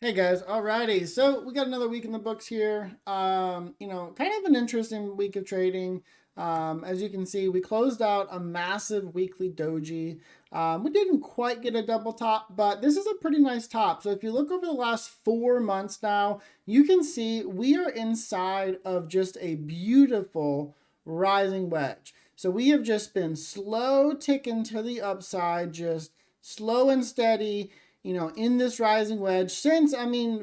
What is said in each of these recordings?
Hey guys, alrighty. So we got another week in the books here. Kind of an interesting week of trading. As you can see, we closed out a massive weekly doji. We didn't quite get a double top, but this is a pretty nice top. So if you look over the last 4 months now, you can see we are inside of just a beautiful rising wedge. So we have just been slow ticking to the upside, just slow and steady, in this rising wedge since,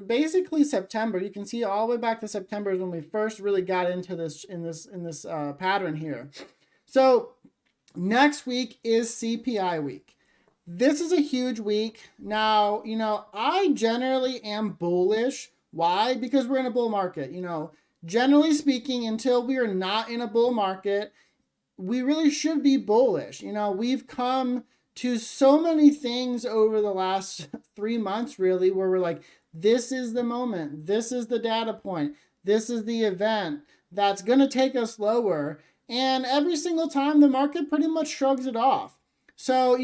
basically September. You can see all the way back to September is when we first really got into this pattern here. So next week is CPI week. This is a huge week. Now, I generally am bullish. Why? Because we're in a bull market. Generally speaking, until we are not in a bull market, we really should be bullish. We've come to so many things over the last 3 months, really, where we're like, this is the moment, this is the data point, this is the event that's going to take us lower. And every single time, the market pretty much shrugs it off. So,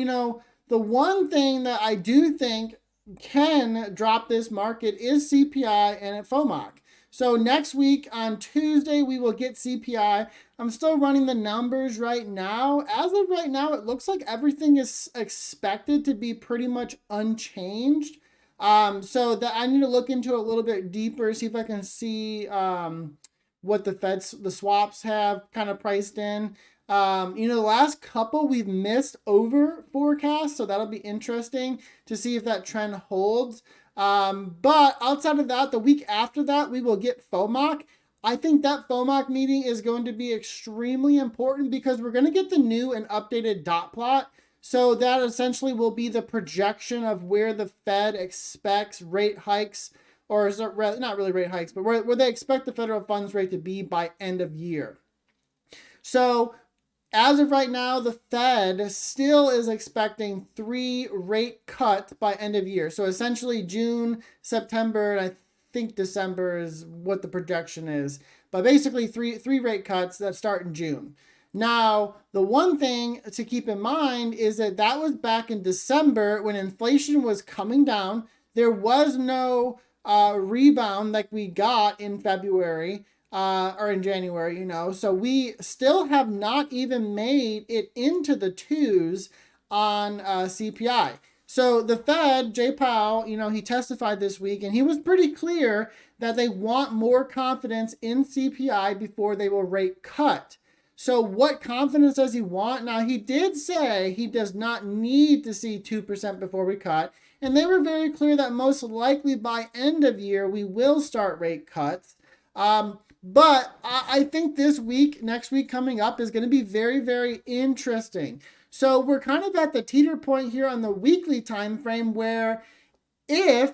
the one thing that I do think can drop this market is CPI and FOMC. So next week on Tuesday, we will get CPI. I'm still running the numbers right now. As of right now, it looks like everything is expected to be pretty much unchanged. So that I need to look into it a little bit deeper, see if I can see what the swaps have kind of priced in. The last couple we've missed over forecast, so that'll be interesting to see if that trend holds. But outside of that, the week after that, we will get FOMC. I think that FOMC meeting is going to be extremely important because we're going to get the new and updated dot plot. So that essentially will be the projection of where the Fed expects rate hikes, or is it not really rate hikes, but where they expect the federal funds rate to be by end of year. So as of right now, the Fed still is expecting 3 rate cuts by end of year. So essentially June, September, and I think December is what the projection is. But basically three rate cuts that start in June. Now, the one thing to keep in mind is that was back in December when inflation was coming down. There was no rebound like we got in February or in January, So we still have not even made it into the twos on CPI. So the Fed, Jay Powell, he testified this week and he was pretty clear that they want more confidence in CPI before they will rate cut. So what confidence does he want? Now, he did say he does not need to see 2% before we cut. And they were very clear that most likely by end of year, we will start rate cuts. But I think next week coming up is going to be very, very interesting. So we're kind of at the teeter point here on the weekly time frame where if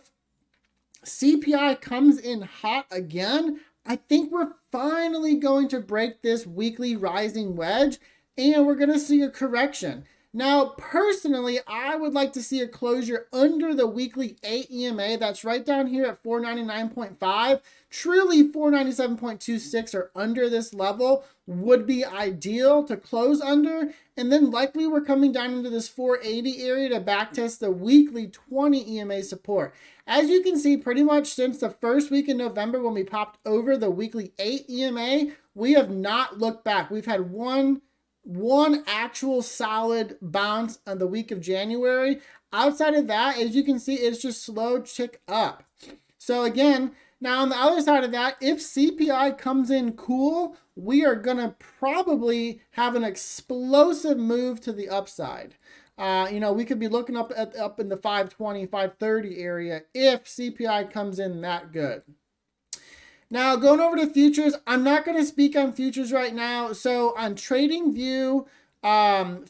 CPI comes in hot again, I think we're finally going to break this weekly rising wedge and we're going to see a correction. Now, personally, I would like to see a closure under the weekly 8 EMA. That's right down here at 499.5. Truly 497.26 or under this level would be ideal to close under. And then likely we're coming down into this 480 area to backtest the weekly 20 EMA support. As you can see, pretty much since the first week in November when we popped over the weekly 8 EMA, we have not looked back. We've had one actual solid bounce on the week of January. Outside of that, as you can see, it's just slow tick up. So again, now on the other side of that, if CPI comes in cool, we are going to probably have an explosive move to the upside. We could be looking up in the 520, 530 area if CPI comes in that good. Now, going over to futures, I'm not going to speak on futures right now. So on TradingView,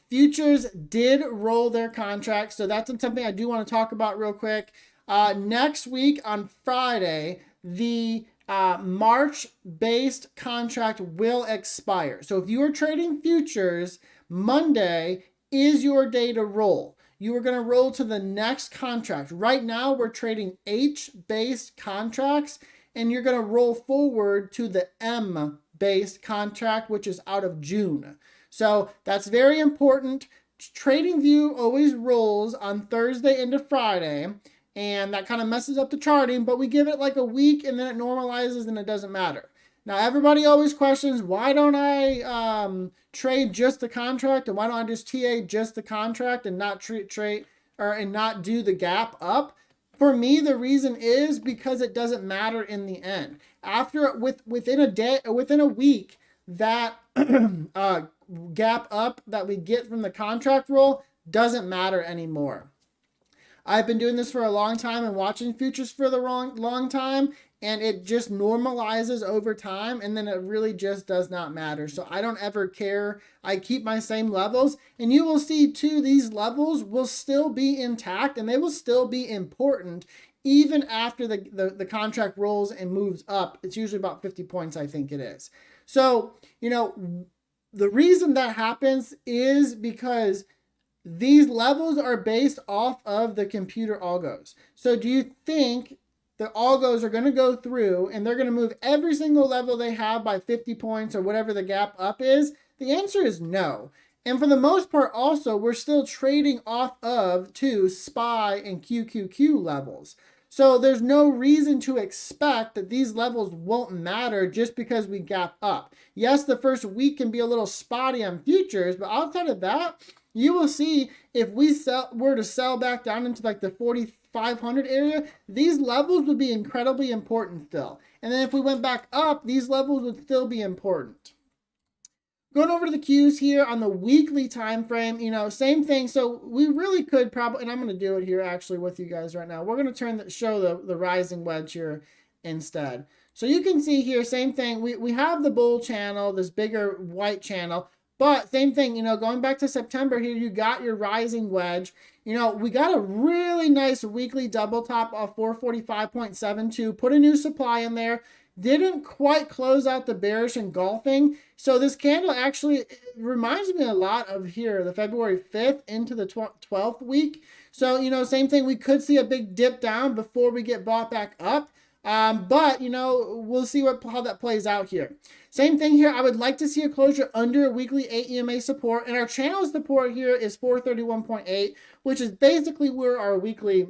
futures did roll their contracts. So that's something I do want to talk about real quick. Next week on Friday, the March-based contract will expire. So if you are trading futures, Monday is your day to roll. You are going to roll to the next contract. Right now, we're trading H-based contracts, and you're going to roll forward to the M-based contract, which is out of June. So that's very important. TradingView always rolls on Thursday into Friday, and that kind of messes up the charting, but we give it like a week and then it normalizes and it doesn't matter. Now, everybody always questions, why don't I trade just the contract, and why don't I just TA just the contract and not trade and not do the gap up? For me, the reason is because it doesn't matter in the end. Within a day or within a week, that gap up that we get from the contract roll doesn't matter anymore. I've been doing this for a long time and watching futures for the long time, and it just normalizes over time, and then it really just does not matter. So I don't ever care. I keep my same levels, and you will see too, these levels will still be intact and they will still be important even after the contract rolls and moves up. It's usually about 50 points, I think it is. So, the reason that happens is because these levels are based off of the computer algos. So do you think the algos are going to go through and they're going to move every single level they have by 50 points or whatever the gap up is? The answer is no. And for the most part also, we're still trading off of SPY and QQQ levels. So there's no reason to expect that these levels won't matter just because we gap up. Yes, the first week can be a little spotty on futures, but outside of that, you will see if we were to sell back down into like the 4,500 area, these levels would be incredibly important still. And then if we went back up, these levels would still be important. Going over to the Qs here on the weekly time frame, same thing. So we really could probably, and I'm going to do it here actually with you guys right now. We're going to show the rising wedge here instead. So you can see here, same thing. We have the bull channel, this bigger white channel. But same thing, going back to September here, you got your rising wedge. We got a really nice weekly double top of 445.72, put a new supply in there. Didn't quite close out the bearish engulfing. So this candle actually reminds me a lot of here, the February 5th into the 12th week. So, same thing, we could see a big dip down before we get bought back up. But, we'll see how that plays out here. Same thing here. I would like to see a closure under weekly 8 EMA support. And our channel support here is 431.8, which is basically where our weekly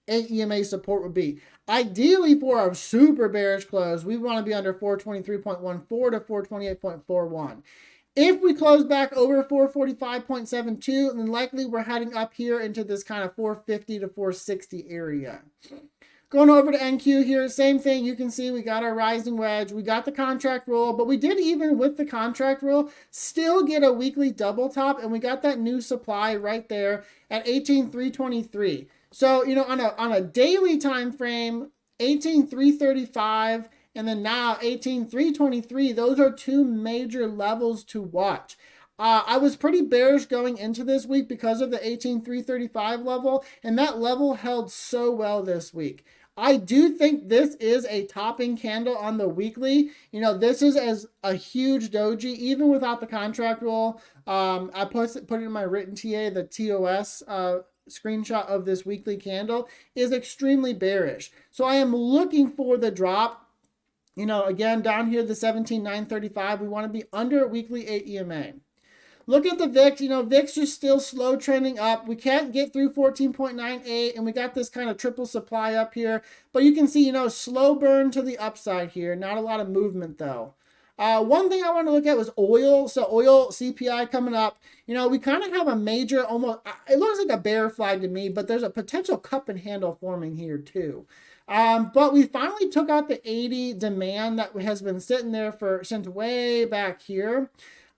8 EMA support would be. Ideally, for our super bearish close, we want to be under 423.14 to 428.41. If we close back over 445.72, then likely we're heading up here into this kind of 450 to 460 area. Going over to NQ here, same thing. You can see we got our rising wedge. We got the contract roll, but we did, even with the contract roll, still get a weekly double top, and we got that new supply right there at 18,323. So, on a daily time frame, 18,335, and then now 18,323, those are two major levels to watch. I was pretty bearish going into this week because of the 18,335 level, and that level held so well this week. I do think this is a topping candle on the weekly. This is as a huge doji, even without the contract roll. I put it in my written TA, the TOS screenshot of this weekly candle is extremely bearish. So I am looking for the drop. Again, down here, the 17,935, we want to be under weekly 8 EMA. Look at the VIX. VIX is still slow trending up. We can't get through 14.98, and we got this kind of triple supply up here. But you can see, slow burn to the upside here. Not a lot of movement, though. One thing I want to look at was oil. So oil CPI coming up. We kind of have a major, almost, it looks like a bear flag to me, but there's a potential cup and handle forming here, too. But we finally took out the 80 demand that has been sitting there since way back here.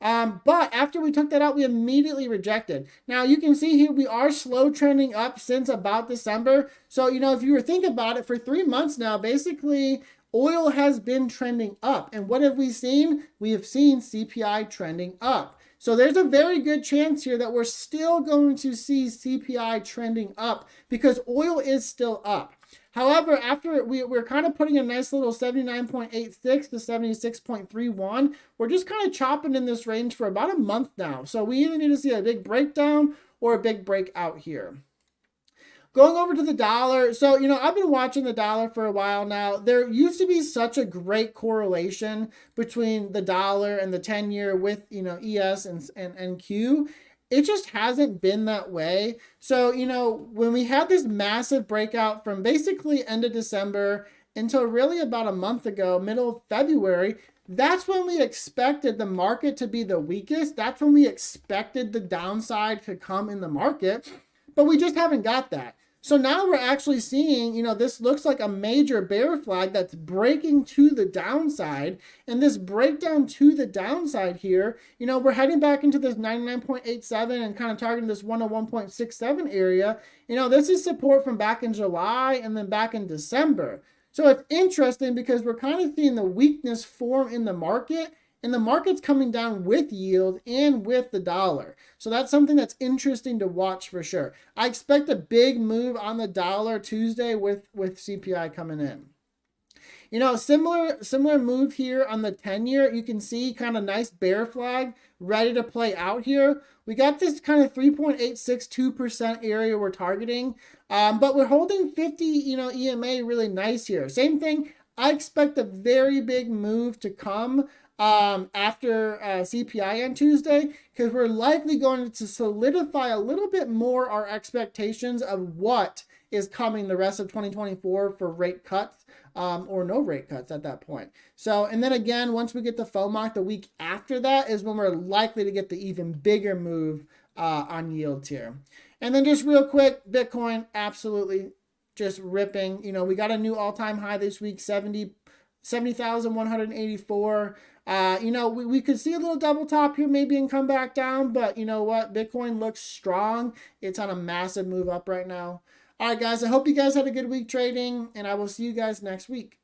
But after we took that out, we immediately rejected. Now, you can see here we are slow trending up since about December. So, if you were thinking about it, for 3 months now, basically, oil has been trending up. And what have we seen? We have seen CPI trending up. So there's a very good chance here that we're still going to see CPI trending up because oil is still up. However, after we're kind of putting a nice little 79.86 to 76.31, we're just kind of chopping in this range for about a month now. So we either need to see a big breakdown or a big breakout here. Going over to the dollar. So, I've been watching the dollar for a while now. There used to be such a great correlation between the dollar and the 10-year with, ES and NQ. it just hasn't been that way. So, you know, when we had this massive breakout from basically end of December until really about a month ago, middle of February, that's when we expected the market to be the weakest. That's when we expected the downside to come in the market, but we just haven't got that. So now we're actually seeing, you know, this looks like a major bear flag that's breaking to the downside. And this breakdown to the downside here, you know, we're heading back into this 99.87 and kind of targeting this 101.67 area. You know, this is support from back in July and then back in December. So it's interesting because we're kind of seeing the weakness form in the market, and the market's coming down with yield and with the dollar. So that's something that's interesting to watch for sure. I expect a big move on the dollar Tuesday with CPI coming in. You know, similar move here on the 10-year. You can see kind of nice bear flag ready to play out here. We got this kind of 3.862% area we're targeting, but we're holding 50, you know, EMA really nice here. Same thing. I expect a very big move to come after CPI on Tuesday, because we're likely going to solidify a little bit more our expectations of what is coming the rest of 2024 for rate cuts, or no rate cuts at that point. So, and then again, once we get the FOMC the week after that is when we're likely to get the even bigger move on yields here. And then just real quick, Bitcoin, absolutely just ripping. You know, we got a new all-time high this week, 70,184. You know, we could see a little double top here maybe and come back down, but you know what? Bitcoin looks strong. It's on a massive move up right now. All right, guys, I hope you guys had a good week trading, and I will see you guys next week.